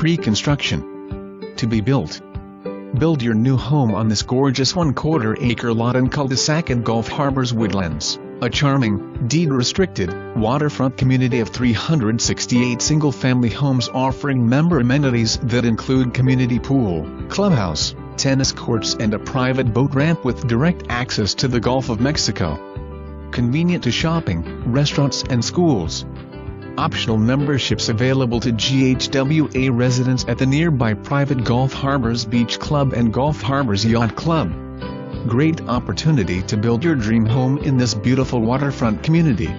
pre-construction. To be built. Build your new home on this gorgeous 1/4 acre lot in cul-de-sac at Gulf Harbor's Woodlands, a charming, deed-restricted, waterfront community of 368 single-family homes offering member amenities that include community pool, clubhouse, tennis courts and a private boat ramp with direct access to the Gulf of Mexico. Convenient to shopping, restaurants and schools. Optional memberships available to GHWA residents at the nearby private Gulf Harbor's Beach Club and Gulf Harbor's Yacht Club. Great opportunity to build your dream home in this beautiful waterfront community.